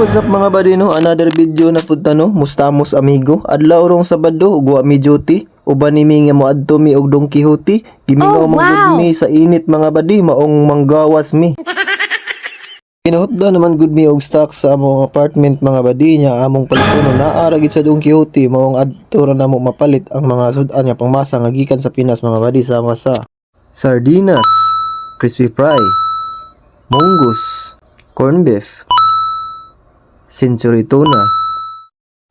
What's up mga buddy no? Another video na punta no? Mustamos amigo. Adlaw rong Sabado ug wa mi duty. Uban nimi nga moadto mi og Don Quixote. Gimingaw man gud mi sa init mga buddy, maong manggawas mi. Pinahutda naman gud mi og stock sa among apartment mga buddy nya among palikuno naara gid sa Don Quixote maong adto ra namo mapalit ang mga sudan nga pangmasa nga gikan sa Pinas mga buddy sama sa sardinas, crispy fry, mongoose, corned beef, century tuna.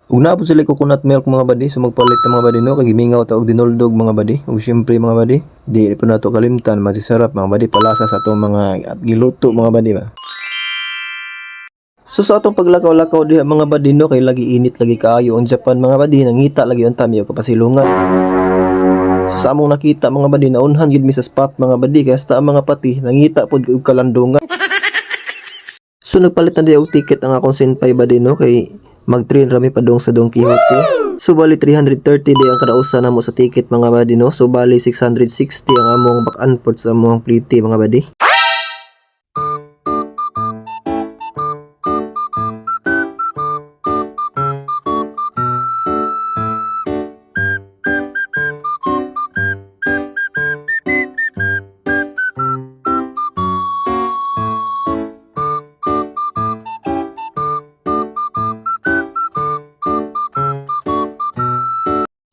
Ug naapod sila coconut milk mga buddy, so magpalit ta mga buddy no, kay gimingaw ta og dinoldog mga buddy. Ug syempre mga buddy, di pa nato kalimtan masisarap mga buddy palasa sa atong mga giluto mga buddy ba. So sa atong paglakaw-lakaw diha mga buddy no, kay lagi init lagi kaayo ang Japan mga buddy, nangita lagi ang tami og kapasilungan. So sa among nakita mga buddy, naunhan gid mi sa spot mga buddy, kaya sa mga pati nangita pod og kalandungan. So nagpalit na diya og ticket ang akong senpai buddy no, kay mag-train rami padong sa Don Quixote. So bali 330 di ang kadausa namo sa ticket mga buddy no. So bali 660 ang among back and forth sa among plite mga buddy.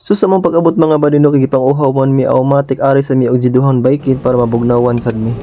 So sa mong pag-abot mga buddy no, kay gipang uhaw man mi automatic ari sa mi og jiduhang baikin para mabugnawan sad mi.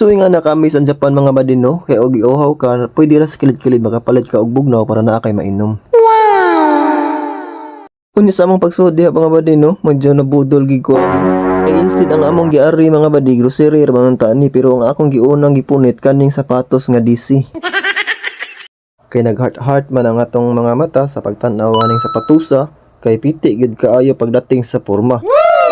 So nga na kami sa Japan mga buddy no, kay og iuhaw ka, pwede ra sa kilid-kilid makapalit ka og bugnaw para naa kay mainom. Wow! Unya sa among pagsuod diha mga buddy no, medyo nabudol gid ko. Kay instead ang among giari mga buddy, grocery ra man tani, pero ang akong giunang gipunit kaning sapatos nga DC. Kay nag-heart man ang atong mga mata sa pagtan-aw ning sapatusa, kay piti gid kaayo pagdating sa porma.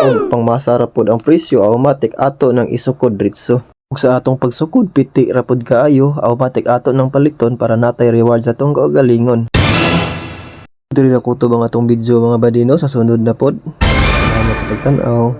Og pangmasara pod ang presyo, automatic ato nang isukod diretso. Ug sa atong pagsukod piti ra pod kaayo, automatic ato nang paliton para natay reward sa atong kaugalingon. Diri na kutob ang atong video mga buddy no, sa sunod na pod. Salamat sa pagtan-aw.